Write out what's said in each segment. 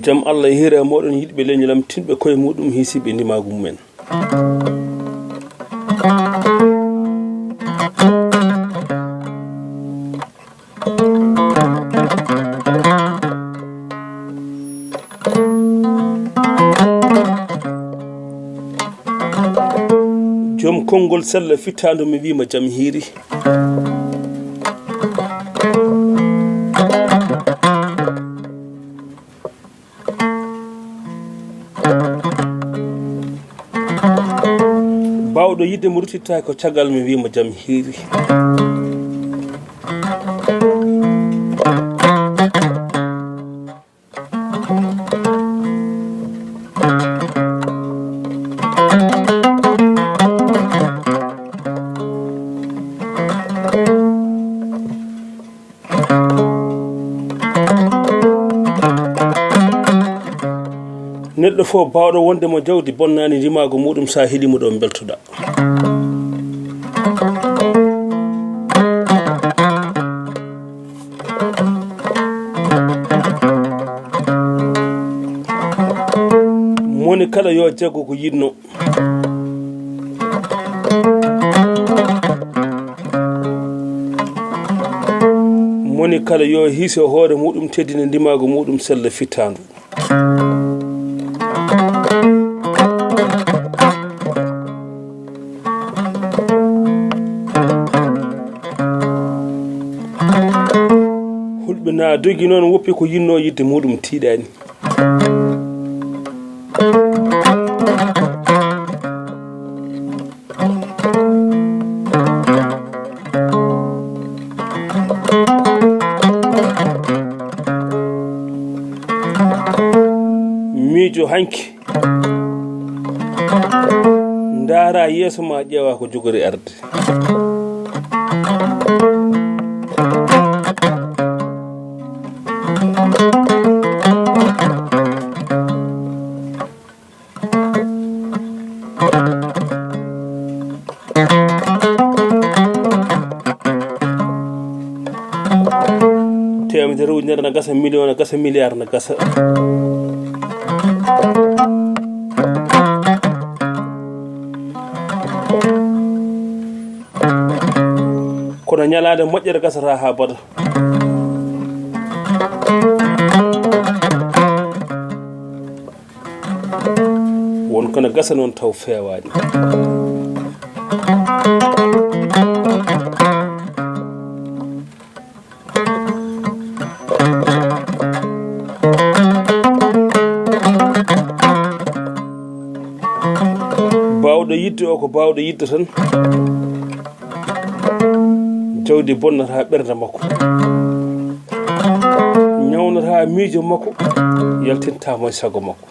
jam Allah hira moɗon yiɗɓe leñolam tinɓe koye muɗum hisiɓe ndimagu mumen. joom konngol sella fittandu mi wima jam hiiri. bawɗo yidde mo rutitta ko caggal mi wima jam hiiri. neɗɗo fof bawɗo wondemo jawdi bonnani rimago muɗum sa heeɗimo ɗo beltoɗa. moni kala yo jaggo ko yinno. moni kala yo hiiso hoore muɗum teddina ndimago muɗum sella fittandu. hulɓe na dogi noon woppi ko yinno yidde muɗum tiiɗani. miijo hanki ndaara yeeso ma ƴeewa ko jogori arde. temedere ujunere na gasa million na gasa milliard na gasa. kono ñalade moƴƴere gasata ha bada. won kono gasa noon taw feewani. bawɗo yidde o ko bawɗo yidde tan jawdi bonnata ɓernde makko, ñawnata miijo makko, yaltintama sago makko.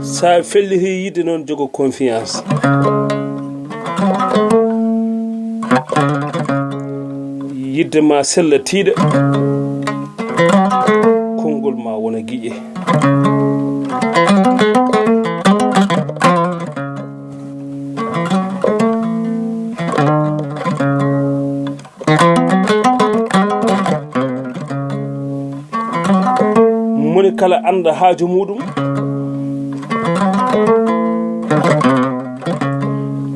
sa felliti yidde noon jogo confiance. yidde ma sella tiiɗa, konngol ma wona giƴe. moni kala anda haaju muɗum,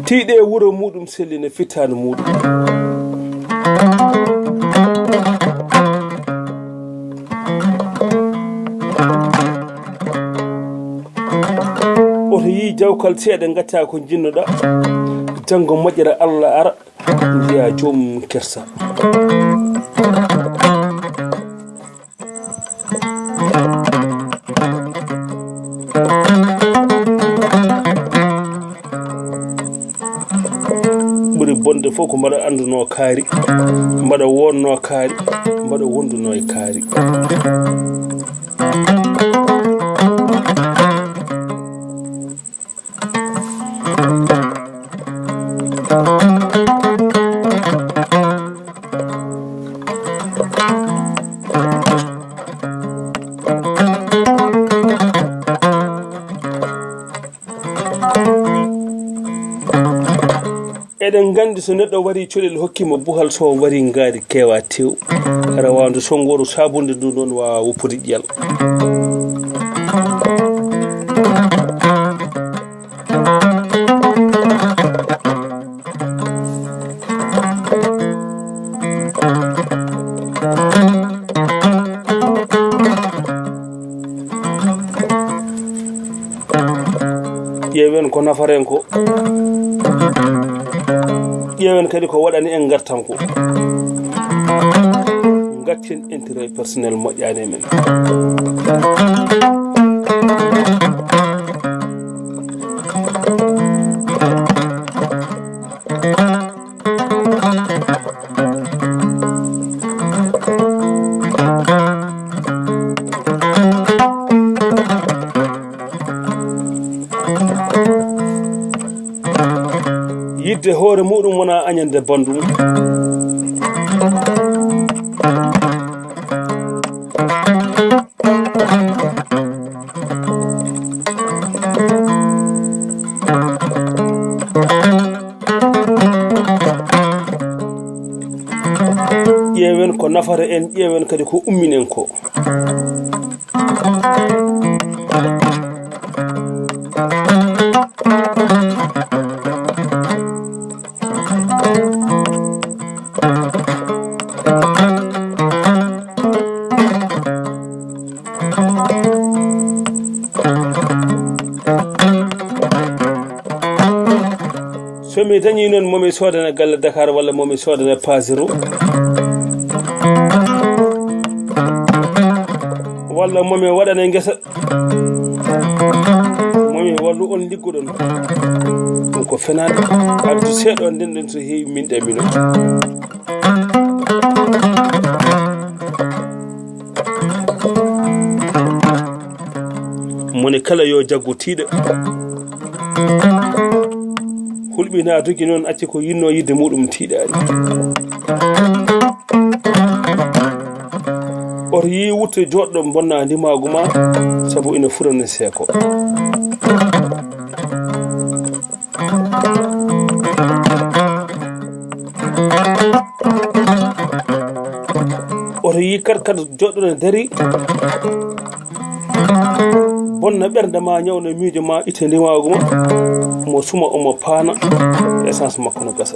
tiiɗe wuro muɗum sellina fittanu muɗum. oto yi jawkal seeɗa gatta ko jinnoɗa, janggo moƴƴere Allah ara mbiya joomum kersa. ɓuri bonde fof ko mbaɗa anduno kaari, mbaɗa wonno kaari, mbaɗa wonduno e kaari. andi so neɗɗo wari colel hokkima buhal so wari ngaari kewa tew rawandu songoru sabunde ndu noon wawa woppude ƴiyal ƴeewen ko nafaren ko ƴeewen kadi ko waɗani en gartan ko gaccen intérêt personnel moƴƴani men yidde hoore muɗum wona añande bandum ƴeewen ko nafata en ƴeewen kadi ko umminen ko so mi dañi noon momi sodana galle Dakar walla momi sodana Pasiro walla momi waɗane ngesa momi wallu on liggoɗon ɗum ko fenade addu seeɗo nden ɗon so heewi min ɗamino moni kala yo jaggu tiiɗa hulɓina dugi noon acci ko yinno yidde muɗum tiiɗani oto yi wutte joɗɗo bonna ndimagu ma sabu ina furani seeko oto yi kadi joɗɗo ne dari bonna ɓernde ma ñawno miijo ma itte ndimagu ma mo suma omo paana essence makko no gasa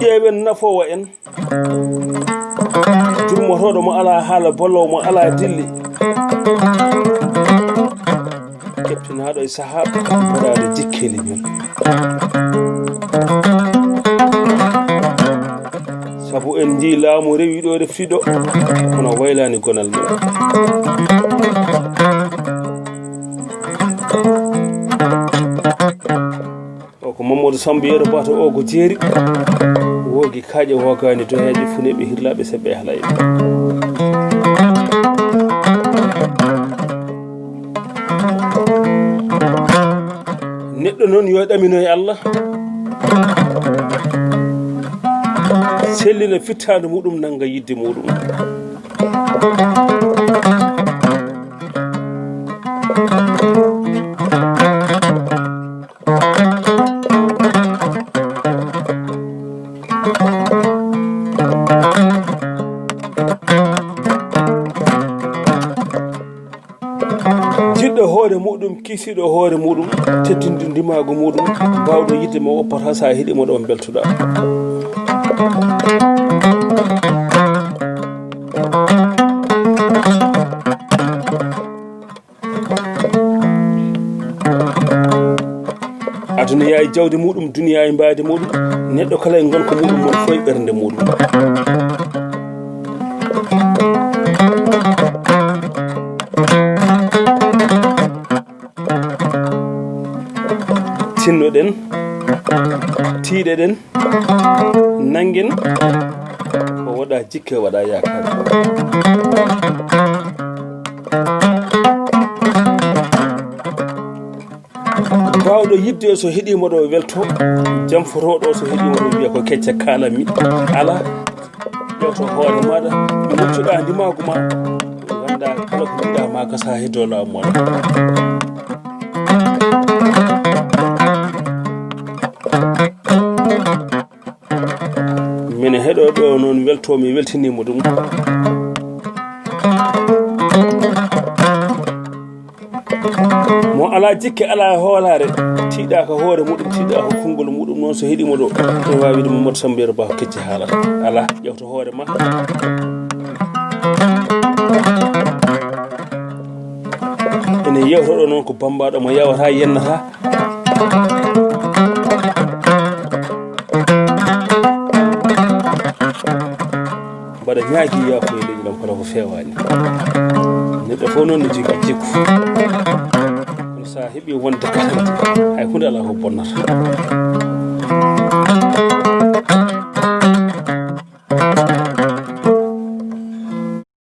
ƴeewen nafowo en jurmotoɗo mo ala haala bollowo mo ala dilli keɓtinaɗo e sahaaba waɗade jikkeli men sabu en ji laamu rewi ɗo reftiɗo kono waylani gonal men o ko Mamadou Samba Yero Bata o ko jeeri wogi kaaƴe wogani doyaji funeɓe hirlaɓe seɓɓe halayɓe neɗɗo noon yo ɗamino e Allah sellina fittade muɗum nanga yidde muɗum jiɗɗo hoore muɗum kiisiɗo hoore muɗum teddinde ndimagu muɗum bawɗo yidde mo woppata sa heeɗimo ɗo beltoɗa aduna yayi jawdi muɗum duniya e mbaadi muɗum neɗɗo kala e gonka muɗum mon foye ɓernde muɗum tinnoɗen tiiɗeɗen nangen ko waɗa jikke waɗa yakar bawɗo yidde so heɗimo ɗo welto jamfotoɗo so heɗimo ɗo wiya ko kecce kalanmi ala ƴewto hoore maɗa muccuɗa ndimagu ma ganda kala ko jiɗa ma gasa heddo laamu moɗa mine heɗoɗo noon weltomi weltinimo ɗum mo ala jikke ala hoolare tiiɗa ko hoore muɗum tiiɗa ko konngol muɗum noon so heɗimo ɗo ne wawi wiide Mamadou Samba Yero Ba ko kecci haalata ala ƴewto hoore ma ene yewtoɗo noon ko bambaɗo mo yawata yennata mbaɗa ñaagui yakoye leydi lam kono ko fewani neɗɗo fof noon ne jogui jikku kono sa heeɓi wonde katante hay hunde ala ko bonnata